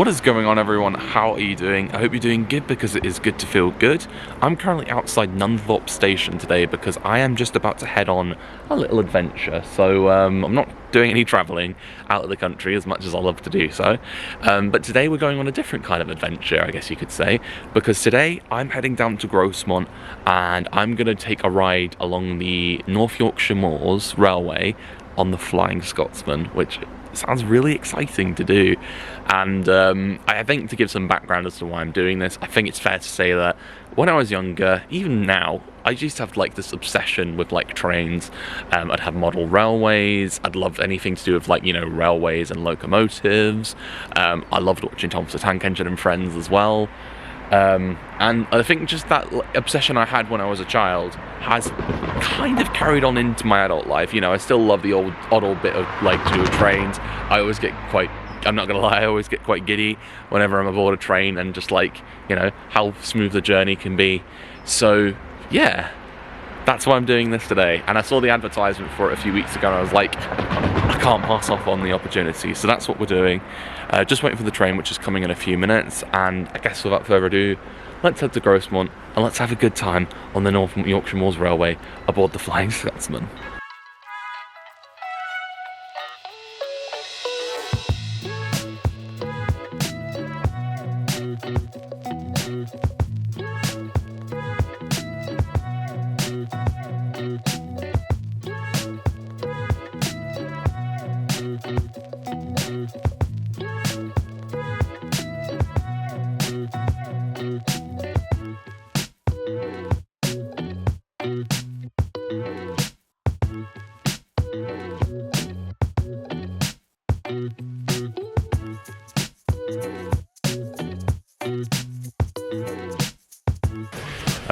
What is going on, everyone? How are you doing? I hope you're doing good, because it is good to feel good. I'm currently outside Nunthorpe station today because I am just about to head on a little adventure. So I'm not doing any travelling out of the country as much as I love to do so. But today we're going on a different kind of adventure, I guess you could say, because today I'm heading down to Grosmont and I'm going to take a ride along the North Yorkshire Moors Railway on the Flying Scotsman, which sounds really exciting to do. And I think, to give some background as to why I'm doing this, I think it's fair to say that when I was younger, even now, I used to have like this obsession with like trains. I'd have model railways. I'd love anything to do with like, you know, railways and locomotives. I loved watching Thomas the Tank Engine and Friends as well. And I think just that obsession I had when I was a child has kind of carried on into my adult life. You know, I still love the odd bit of like to do with trains. I always get quite, I'm not gonna lie, I always get quite giddy whenever I'm aboard a train, and just like, you know, how smooth the journey can be. So yeah, that's why I'm doing this today. And I saw the advertisement for it a few weeks ago and I was like, I can't pass off on the opportunity. So that's what we're doing. Just waiting for the train, which is coming in a few minutes. And I guess without further ado, let's head to Grosmont and let's have a good time on the North Yorkshire Moors Railway aboard the Flying Scotsman.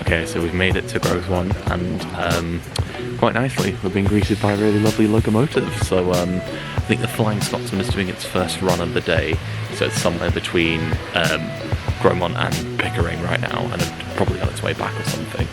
Okay, so we've made it to Grosmont, and quite nicely we've been greeted by a really lovely locomotive. So I think the Flying Scotsman is doing its first run of the day, so it's somewhere between Grosmont and Pickering right now, and it's probably on its way back or something.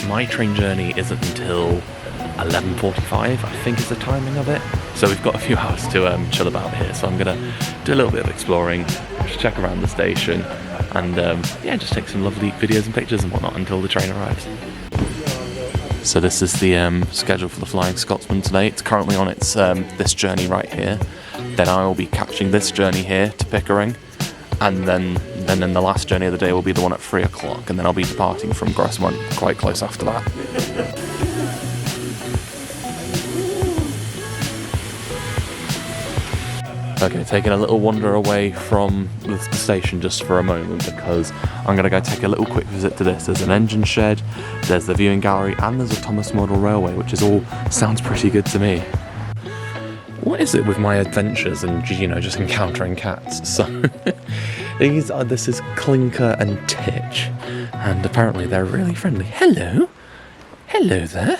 My train journey isn't until 11:45, I think is the timing of it. So we've got a few hours to chill about here, so I'm gonna do a little bit of exploring, just check around the station, and yeah, just take some lovely videos and pictures and whatnot until the train arrives. So this is the schedule for the Flying Scotsman today. It's currently on its this journey right here. Then I will be catching this journey here to Pickering, and then the last journey of the day will be the one at 3 o'clock, and then I'll be departing from Grosmont quite close after that. Okay, taking a little wander away from the station just for a moment, because I'm going to go take a little quick visit to this. There's an engine shed, there's the viewing gallery, and there's a Thomas Model Railway, which is all sounds pretty good to me. What is it with my adventures and, you know, just encountering cats? So this is Clinker and Titch, and apparently they're really friendly. Hello? Hello there.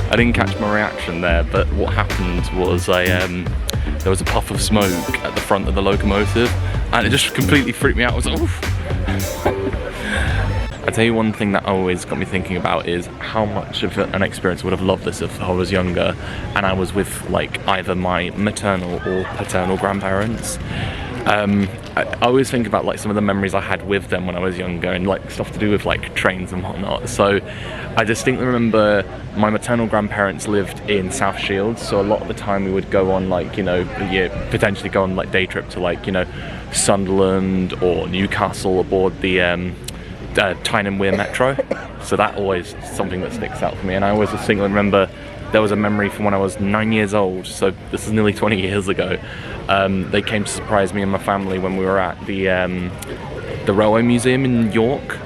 I didn't catch my reaction there, but what happened was there was a puff of smoke at the front of the locomotive, and it just completely freaked me out. I was like, oof. I tell you, one thing that always got me thinking about is how much of an experience I would have loved this if I was younger and I was with like either my maternal or paternal grandparents. I always think about like some of the memories I had with them when I was younger, and like stuff to do with like trains and whatnot. So I distinctly remember my maternal grandparents lived in South Shields, so a lot of the time we would go on like, you know, potentially go on like day trip to like, you know, Sunderland or Newcastle aboard the Tyne and Wear Metro. So that always something that sticks out for me. And I always distinctly remember there was a memory from when I was 9 years old, so this is nearly 20 years ago. They came to surprise me and my family when we were at the Railway Museum in York,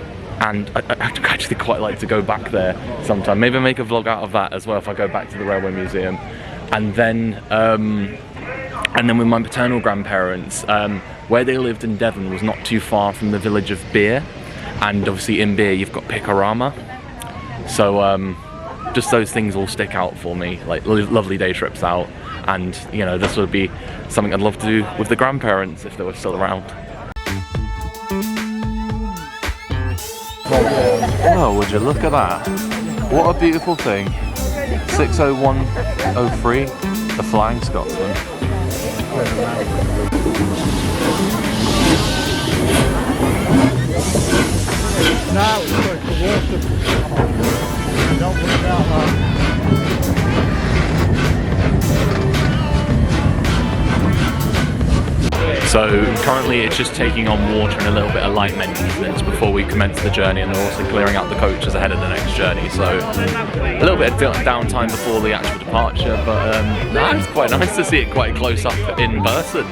and I'd actually quite like to go back there sometime. Maybe make a vlog out of that as well if I go back to the Railway Museum. and then with my paternal grandparents, where they lived in Devon was not too far from the village of Beer, and obviously in Beer you've got Picorama. So just those things all stick out for me, like lovely day trips out, and you know, this would be something I'd love to do with the grandparents if they were still around. Oh, would you look at that? What a beautiful thing. 60103, the Flying Scotsman. Now it's like the water. Don't worry about that. So currently it's just taking on water and a little bit of light maintenance before we commence the journey, and we're also clearing out the coaches ahead of the next journey. So a little bit of downtime before the actual departure, but it's quite nice to see it quite close up in person.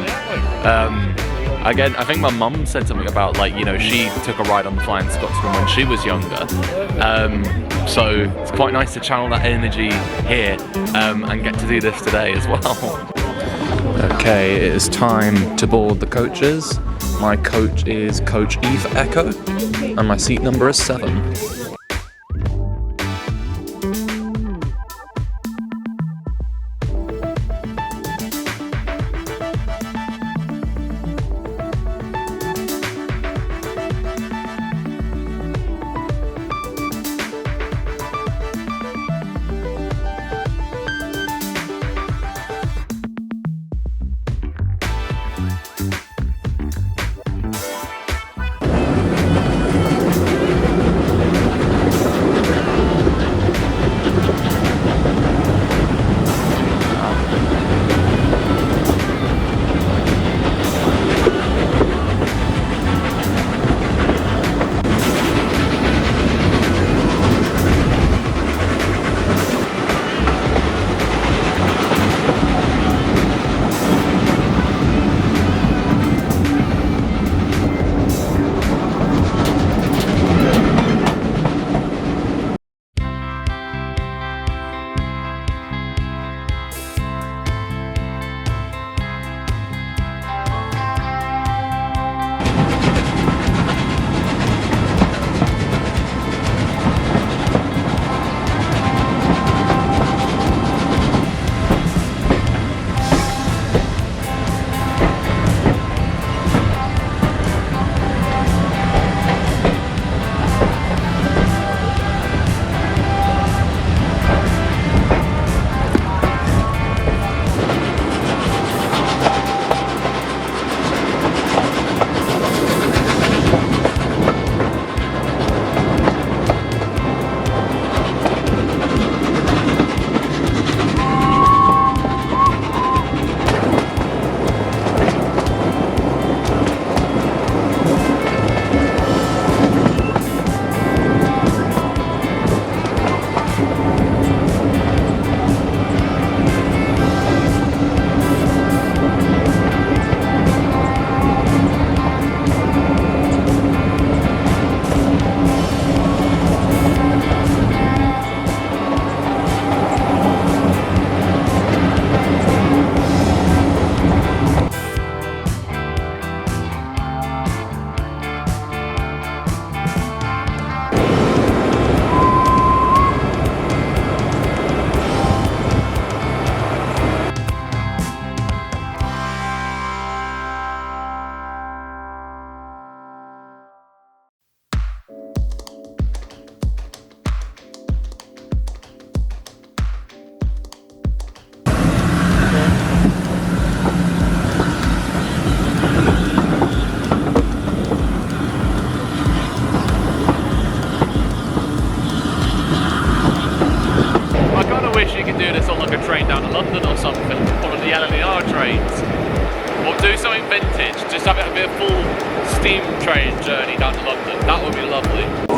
Again, I think my mum said something about, like, you know, she took a ride on the Flying Scotsman when she was younger. So it's quite nice to channel that energy here and get to do this today as well. Okay, it is time to board the coaches. My coach is Coach E for Echo, and my seat number is 7. steam train journey down to London. That would be lovely.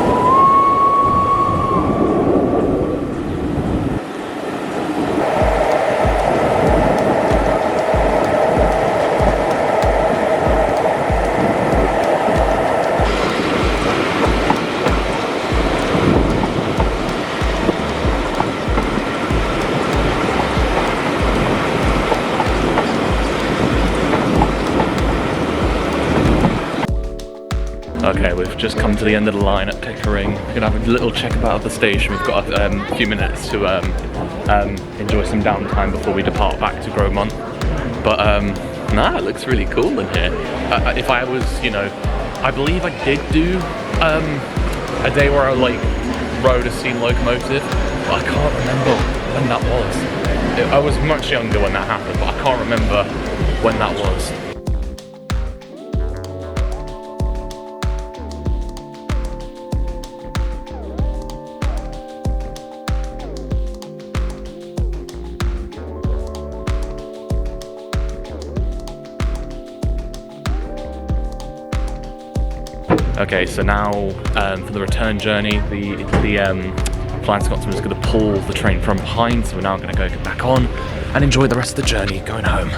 Okay, we've just come to the end of the line at Pickering. We're gonna have a little check about the station. We've got a few minutes to enjoy some downtime before we depart back to Grosmont. But nah, it looks really cool in here. If I was, you know, I believe I did do a day where I like rode a steam locomotive, but I can't remember when that was. I was much younger when that happened, but I can't remember when that was. Okay, so now for the return journey, the Flying Scotsman is going to pull the train from behind, so we're now going to go back on and enjoy the rest of the journey going home.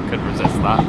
Couldn't resist that.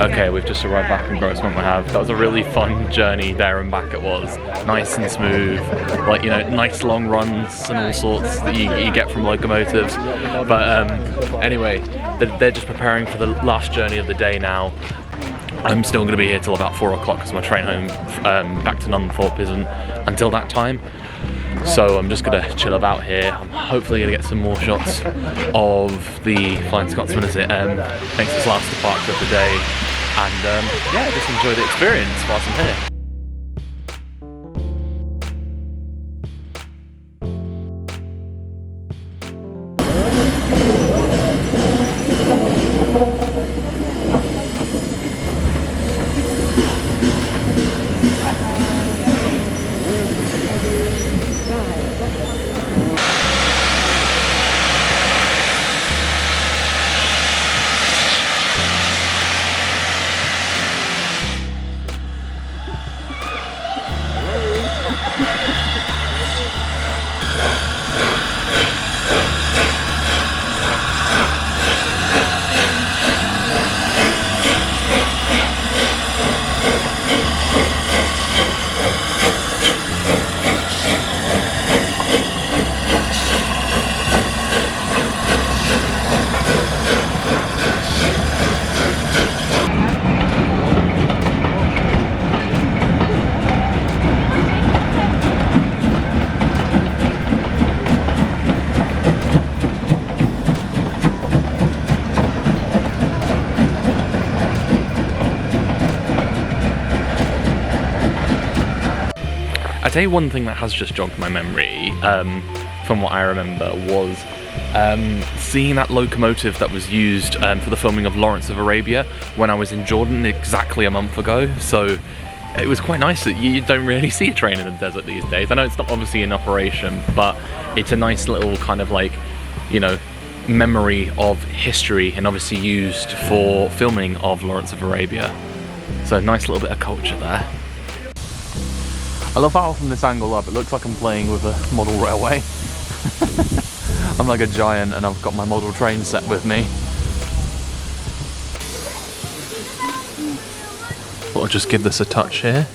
Okay, we've just arrived back in Grosmont. That was a really fun journey there and back. It was nice and smooth, like, you know, nice long runs and all sorts that you get from locomotives. But anyway, they're just preparing for the last journey of the day now. I'm still going to be here till about 4 o'clock because my train home back to Nunthorpe isn't until that time. So I'm just going to chill about here. I'm hopefully going to get some more shots of the Flying Scotsman as it makes its last departure of the day. And yeah, just enjoy the experience whilst I'm here. say one thing that has just jogged my memory, from what I remember, was seeing that locomotive that was used for the filming of Lawrence of Arabia when I was in Jordan exactly a month ago. So it was quite nice that you don't really see a train in the desert these days. I know it's not obviously in operation, but it's a nice little kind of like, you know, memory of history, and obviously used for filming of Lawrence of Arabia. So a nice little bit of culture there. I love how from this angle up it looks like I'm playing with a model railway. I'm like a giant and I've got my model train set with me. Thought I'd just give this a touch here.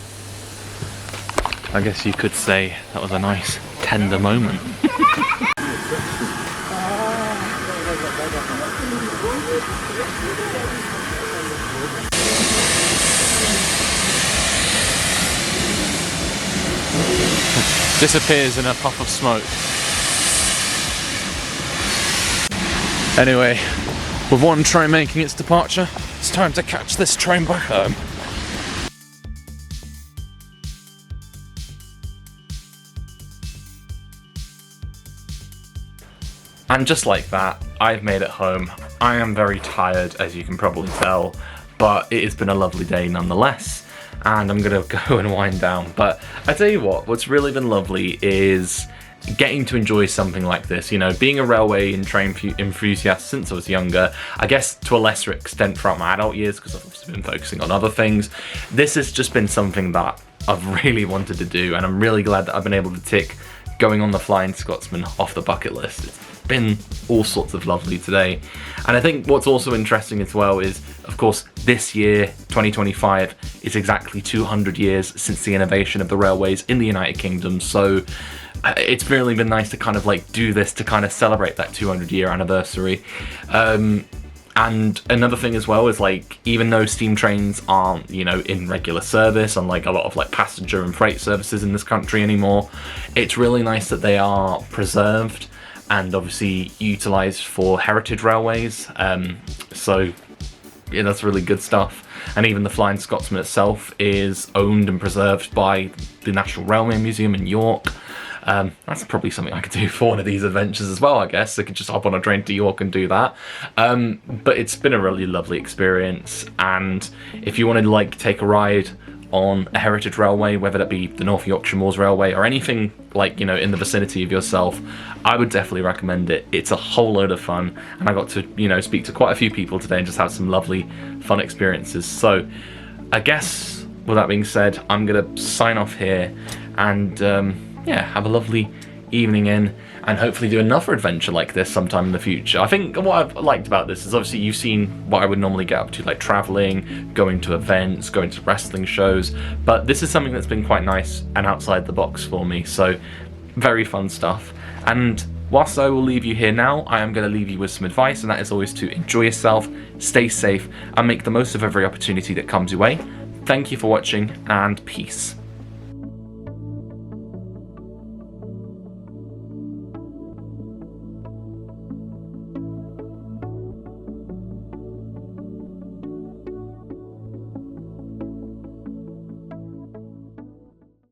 I guess you could say that was a nice tender moment. Disappears in a puff of smoke. Anyway, with one train making its departure, it's time to catch this train back home. And just like that, I've made it home. I am very tired, as you can probably tell, but it has been a lovely day nonetheless. And I'm gonna go and wind down. But I tell you what, what's really been lovely is getting to enjoy something like this. You know, being a railway and train enthusiast since I was younger, I guess to a lesser extent throughout my adult years, because I've obviously been focusing on other things. This has just been something that I've really wanted to do, and I'm really glad that I've been able to tick going on the Flying Scotsman off the bucket list. It's been all sorts of lovely today. And I think what's also interesting as well is, of course, this year, 2025, is exactly 200 years since the innovation of the railways in the United Kingdom. So it's really been nice to kind of like do this to kind of celebrate that 200-year anniversary. And another thing as well is, like, even though steam trains aren't, you know, in regular service, unlike a lot of like passenger and freight services in this country anymore, it's really nice that they are preserved and obviously utilised for heritage railways. So yeah, that's really good stuff. And even the Flying Scotsman itself is owned and preserved by the National Railway Museum in York. That's probably something I could do for one of these adventures as well, I guess. I could just hop on a train to York and do that. But it's been a really lovely experience, and if you want to like take a ride on a heritage railway, whether that be the North Yorkshire Moors Railway or anything like, you know, in the vicinity of yourself, I would definitely recommend it. It's a whole load of fun, and I got to, you know, speak to quite a few people today and just have some lovely fun experiences. So I guess with that being said, I'm gonna sign off here and yeah, have a lovely evening in, and hopefully do another adventure like this sometime in the future. I think what I've liked about this is obviously you've seen what I would normally get up to, like traveling, going to events, going to wrestling shows, but this is something that's been quite nice and outside the box for me, so very fun stuff. And whilst I will leave you here now, I am going to leave you with some advice, and that is always to enjoy yourself, stay safe, and make the most of every opportunity that comes your way. Thank you for watching, and peace.